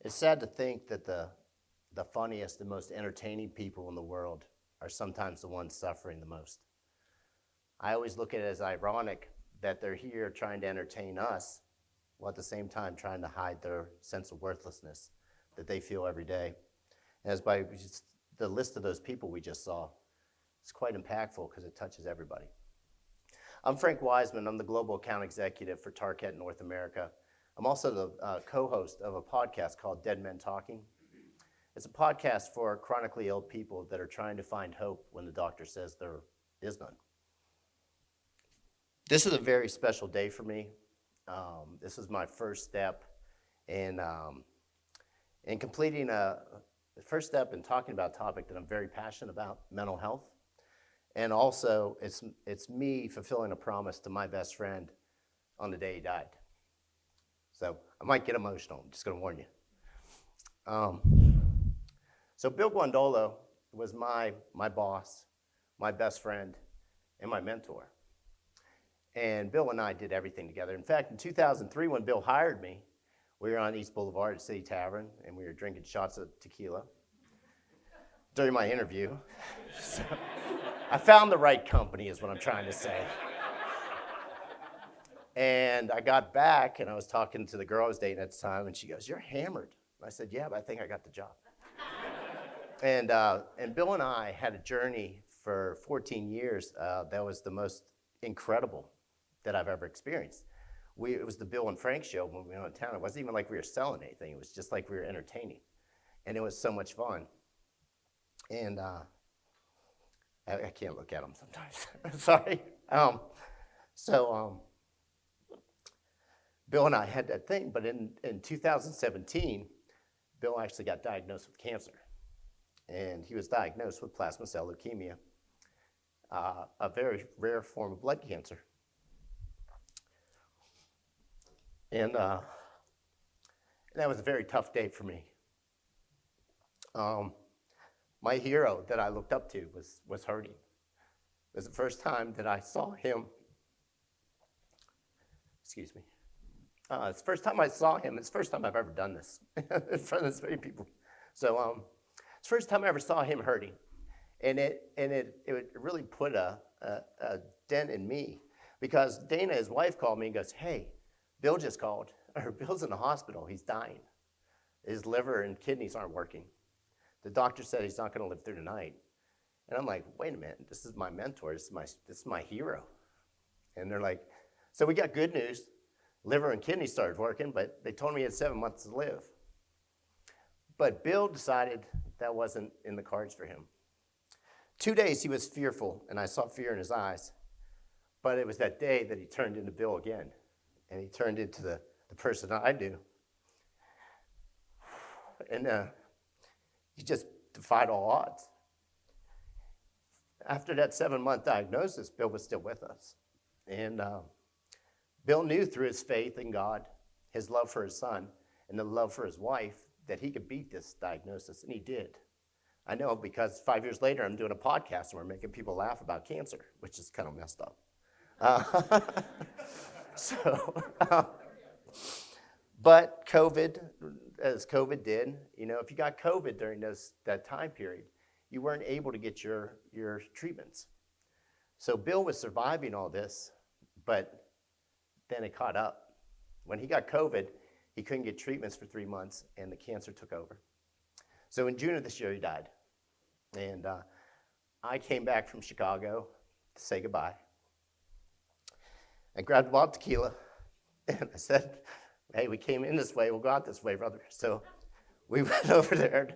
It's sad to think that the funniest and most entertaining people in the world are sometimes the ones suffering the most. I always look at it as ironic that they're here trying to entertain us, while at the same time trying to hide their sense of worthlessness that they feel every day. And as by just the list of those people we just saw, it's quite impactful because it touches everybody. I'm Frank Wiseman. I'm the Global Account Executive for Target North America. I'm also the co-host of a podcast called Dead Men Talking. It's a podcast for chronically ill people that are trying to find hope when the doctor says there is none. This is a very special day for me. This is my first step in completing the first step in talking about a topic that I'm very passionate about, mental health. And also, it's me fulfilling a promise to my best friend on the day he died. So I might get emotional, I'm just gonna warn you. So Bill Guandolo was my boss, my best friend, and my mentor. And Bill and I did everything together. In fact, in 2003, when Bill hired me, we were on East Boulevard at City Tavern, and we were drinking shots of tequila during my interview. So I found the right company, is what I'm trying to say. And I got back, and I was talking to the girl I was dating at the time, and she goes, "You're hammered." I said, "Yeah, but I think I got the job." And Bill and I had a journey for 14 years that was the most incredible that I've ever experienced. It was the Bill and Frank show when we went out of town. It wasn't even like we were selling anything. It was just like we were entertaining. And it was so much fun. And I can't look at them sometimes. Sorry. Bill and I had that thing, but in 2017, Bill actually got diagnosed with cancer. And he was diagnosed with plasma cell leukemia, a very rare form of blood cancer. And that was a very tough day for me. My hero that I looked up to was hurting. It was the first time that I saw him. Excuse me. It's the first time I saw him. It's the first time I've ever done this in front of this many people. So it's the first time I ever saw him hurting, and it really put a dent in me, because Dana, his wife, called me and goes, "Hey, Bill just called, or Bill's in the hospital. He's dying. His liver and kidneys aren't working. The doctor said he's not going to live through the night." And I'm like, "Wait a minute, this is my mentor. This is my hero." And they're like, "So we got good news. Liver and kidneys started working, but they told me he had 7 months to live." But Bill decided that wasn't in the cards for him. 2 days he was fearful, and I saw fear in his eyes. But it was that day that he turned into Bill again, and he turned into the person I do. And he just defied all odds. After that 7-month diagnosis, Bill was still with us. And Bill knew through his faith in God, his love for his son, and the love for his wife, that he could beat this diagnosis, and he did. I know, because 5 years later, I'm doing a podcast, and we're making people laugh about cancer, which is kind of messed up. But COVID, as COVID did, if you got COVID during that time period, you weren't able to get your treatments. So Bill was surviving all this, but then it caught up. When he got COVID, he couldn't get treatments for 3 months, and the cancer took over. So in June of this year, he died. And I came back from Chicago to say goodbye. I grabbed a bottle of tequila, and I said, "Hey, we came in this way, we'll go out this way, brother." So we went over there, and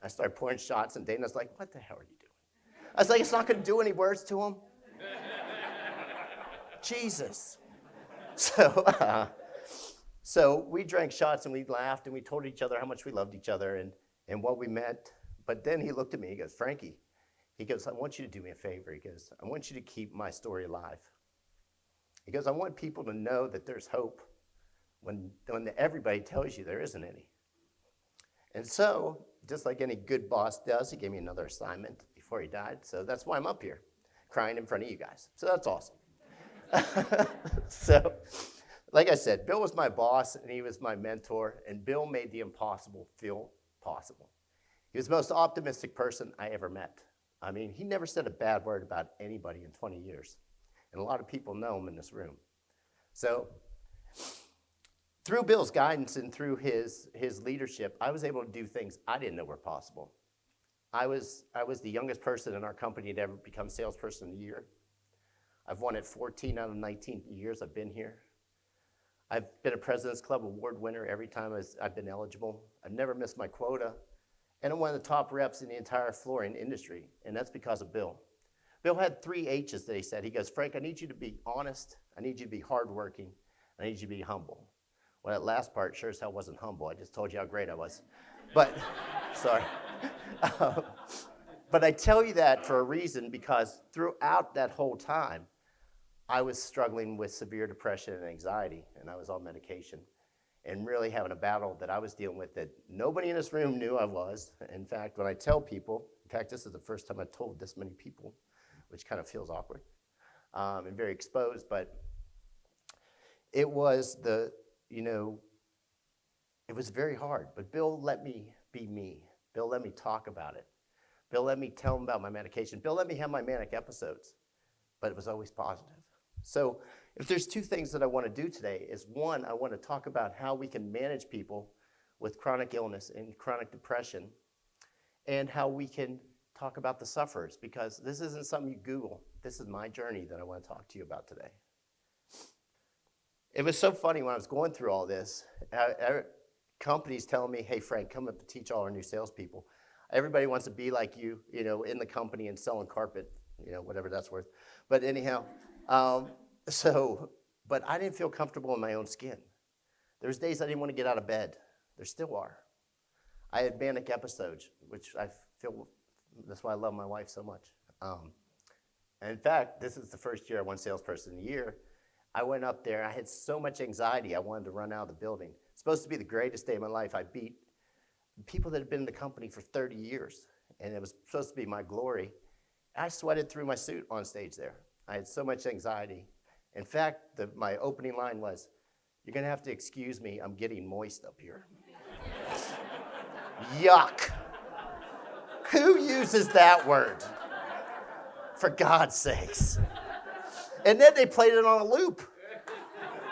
I started pouring shots, and Dana's like, "What the hell are you doing?" I was like, "It's not going to do any worse to him." Jesus. So we drank shots, and we laughed, and we told each other how much we loved each other and what we meant. But then he looked at me, he goes, "Frankie," he goes, "I want you to do me a favor." He goes, "I want you to keep my story alive." He goes, "I want people to know that there's hope when everybody tells you there isn't any." And so, just like any good boss does, he gave me another assignment before he died. So that's why I'm up here, crying in front of you guys. So that's awesome. So like I said, Bill was my boss and he was my mentor, and Bill made the impossible feel possible. He was the most optimistic person I ever met. I mean, he never said a bad word about anybody in 20 years. And a lot of people know him in this room. So through Bill's guidance and through his leadership, I was able to do things I didn't know were possible. I was the youngest person in our company to ever become salesperson of the year. I've won it 14 out of 19 years I've been here. I've been a President's Club award winner every time I've been eligible. I've never missed my quota. And I'm one of the top reps in the entire flooring industry, and that's because of Bill. Bill had 3 H's that he said. He goes, Frank, I need you to be honest, I need you to be hardworking, I need you to be humble. Well, that last part sure as hell wasn't humble. I just told you how great I was. But, sorry. But I tell you that for a reason, because throughout that whole time, I was struggling with severe depression and anxiety, and I was on medication, and really having a battle that I was dealing with that nobody in this room knew I was. In fact, when I tell people, in fact, this is the first time I've told this many people, which kind of feels awkward and very exposed, but it was it was very hard. But Bill let me be me. Bill let me talk about it. Bill let me tell him about my medication. Bill let me have my manic episodes, but it was always positive. So if there's 2 things that I want to do today is, one, I want to talk about how we can manage people with chronic illness and chronic depression, and how we can talk about the sufferers, because this isn't something you Google. This is my journey that I want to talk to you about today. It was so funny when I was going through all this, companies telling me, hey, Frank, come up and teach all our new salespeople. Everybody wants to be like you, in the company and selling carpet, whatever that's worth. But anyhow, but I didn't feel comfortable in my own skin. There was days I didn't want to get out of bed. There still are. I had manic episodes, which I feel, that's why I love my wife so much. And in fact, this is the first year I won Salesperson of the Year. I went up there, I had so much anxiety, I wanted to run out of the building. It's supposed to be the greatest day of my life. I beat people that had been in the company for 30 years, and it was supposed to be my glory. I sweated through my suit on stage there. I had so much anxiety. In fact, my opening line was, you're gonna have to excuse me, I'm getting moist up here. Yuck. Who uses that word? For God's sakes. And then they played it on a loop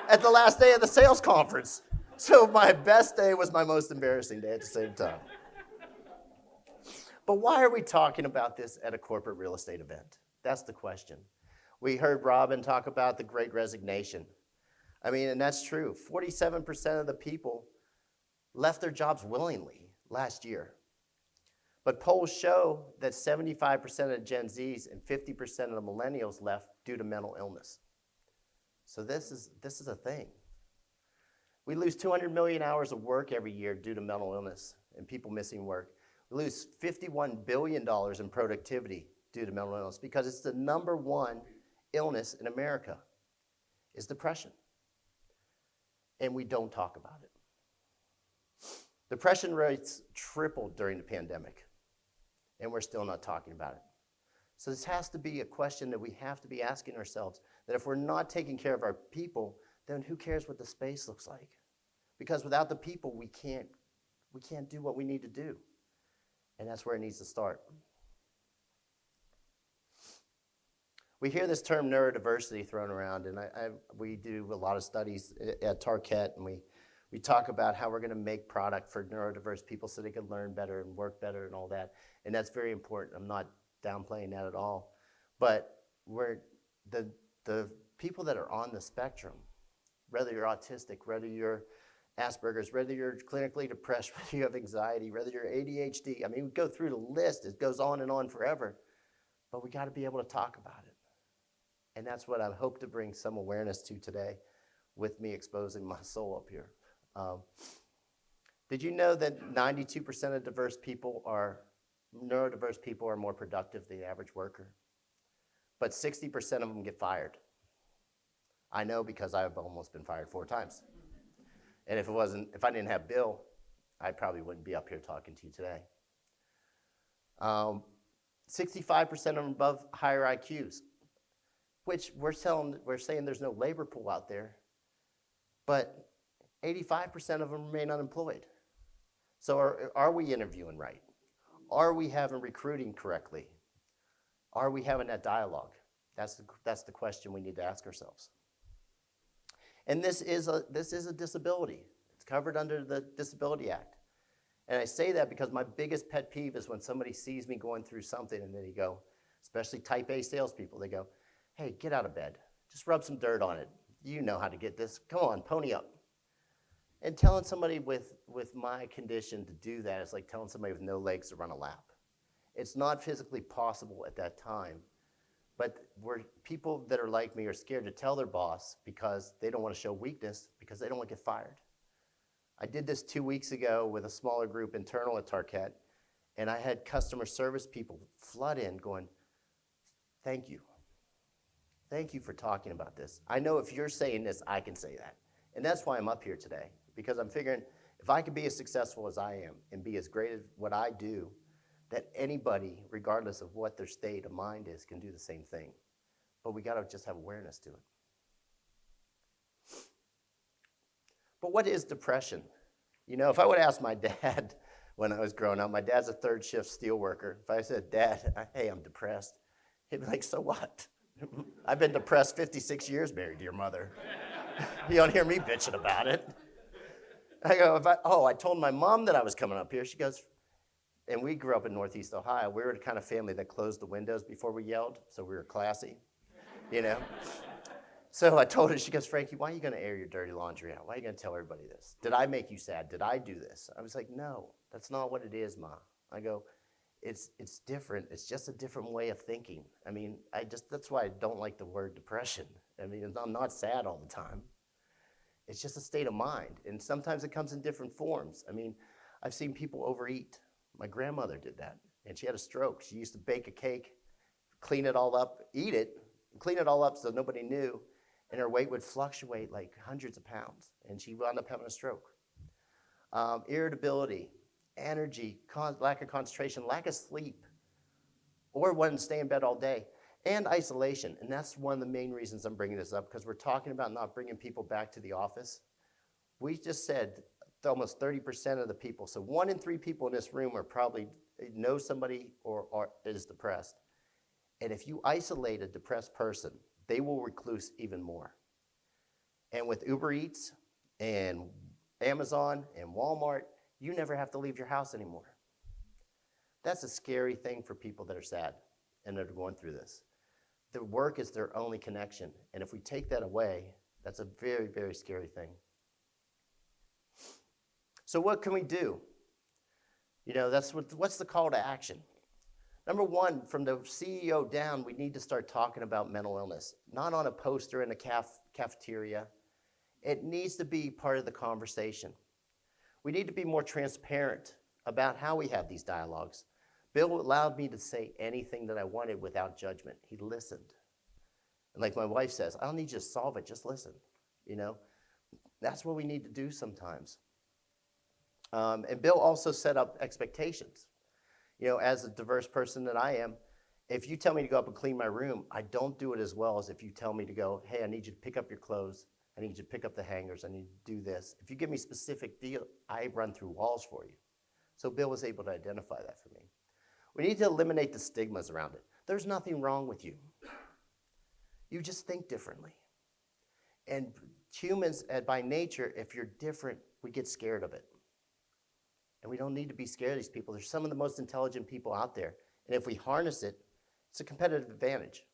at the last day of the sales conference. So my best day was my most embarrassing day at the same time. But why are we talking about this at a corporate real estate event? That's the question. We heard Robin talk about the Great Resignation. I mean, and that's true. 47% of the people left their jobs willingly last year. But polls show that 75% of Gen Zs and 50% of the millennials left due to mental illness. So this is a thing. We lose 200 million hours of work every year due to mental illness and people missing work. We lose $51 billion in productivity due to mental illness, because it's the #1 illness in America is depression. And we don't talk about it. Depression rates tripled during the pandemic, and we're still not talking about it. So this has to be a question that we have to be asking ourselves, that if we're not taking care of our people, then who cares what the space looks like? Because without the people, we can't do what we need to do. And that's where it needs to start. We hear this term neurodiversity thrown around, and we do a lot of studies at Target, and we talk about how we're going to make product for neurodiverse people so they can learn better and work better and all that. And that's very important. I'm not downplaying that at all. But the people that are on the spectrum, whether you're autistic, whether you're Asperger's, whether you're clinically depressed, whether you have anxiety, whether you're ADHD, I mean, we go through the list. It goes on and on forever. But we got to be able to talk about it. And that's what I hope to bring some awareness to today with me exposing my soul up here. Did you know that 92% of neurodiverse people are more productive than the average worker? But 60% of them get fired. I know, because I've almost been fired 4 times. And if I didn't have Bill, I probably wouldn't be up here talking to you today. 65% of them above higher IQs, which we're saying there's no labor pool out there. but 85% of them remain unemployed. So are we interviewing right? Are we having recruiting correctly? Are we having that dialogue? That's the question we need to ask ourselves. And this is a disability. It's covered under the Disability Act. And I say that because my biggest pet peeve is when somebody sees me going through something and then they go, especially type A salespeople, they go, hey, get out of bed. Just rub some dirt on it. You know how to get this. Come on, pony up. And telling somebody with my condition to do that is like telling somebody with no legs to run a lap. It's not physically possible at that time, but people that are like me are scared to tell their boss because they don't want to show weakness because they don't want to get fired. I did this 2 weeks ago with a smaller group internal at Tarkett, and I had customer service people flood in going, thank you. Thank you for talking about this. I know if you're saying this, I can say that. And that's why I'm up here today, because I'm figuring if I can be as successful as I am and be as great at what I do, that anybody, regardless of what their state of mind is, can do the same thing. But we got to just have awareness to it. But what is depression? You know, if I would ask my dad when I was growing up, my dad's a third shift steel worker. If I said, Dad, hey, I'm depressed, he'd be like, so what? I've been depressed 56 years married to your mother. You don't hear me bitching about it. I go, I told my mom that I was coming up here. She goes, and we grew up in Northeast Ohio. We were the kind of family that closed the windows before we yelled, so we were classy, you know? So I told her, she goes, Frankie, why are you going to air your dirty laundry out? Why are you going to tell everybody this? Did I make you sad? Did I do this? I was like, no, that's not what it is, Ma. I go, it's different. It's just a different way of thinking. I mean, that's why I don't like the word depression. I mean, I'm not sad all the time. It's just a state of mind. And sometimes it comes in different forms. I mean, I've seen people overeat. My grandmother did that, and she had a stroke. She used to bake a cake, clean it all up, eat it, clean it all up so nobody knew, and her weight would fluctuate like hundreds of pounds, and she wound up having a stroke. Irritability, energy, lack of concentration, lack of sleep, or wanting to stay in bed all day, and isolation. And that's one of the main reasons I'm bringing this up, because we're talking about not bringing people back to the office. We just said almost 30% of the people, so 1 in 3 people in this room are probably know somebody or is depressed. And if you isolate a depressed person, they will recluse even more. And with Uber Eats and Amazon and Walmart, you never have to leave your house anymore. That's a scary thing for people that are sad and that are going through this. The work is their only connection. And if we take that away, that's a very, very scary thing. So what can we do? You know, what's the call to action? Number one, from the CEO down, we need to start talking about mental illness, not on a poster in a cafeteria. It needs to be part of the conversation. We need to be more transparent about how we have these dialogues. Bill allowed me to say anything that I wanted without judgment. He listened. And like my wife says, I don't need you to solve it, just listen. You know, that's what we need to do sometimes. And Bill also set up expectations. You know, as a diverse person that I am, if you tell me to go up and clean my room, I don't do it as well as if you tell me to go, hey, I need you to pick up your clothes. I need you to pick up the hangers. I need you to do this. If you give me specific deal, I run through walls for you. So Bill was able to identify that for me. We need to eliminate the stigmas around it. There's nothing wrong with you. You just think differently. And humans, by nature, if you're different, we get scared of it. And we don't need to be scared of these people. They're some of the most intelligent people out there. And if we harness it, it's a competitive advantage.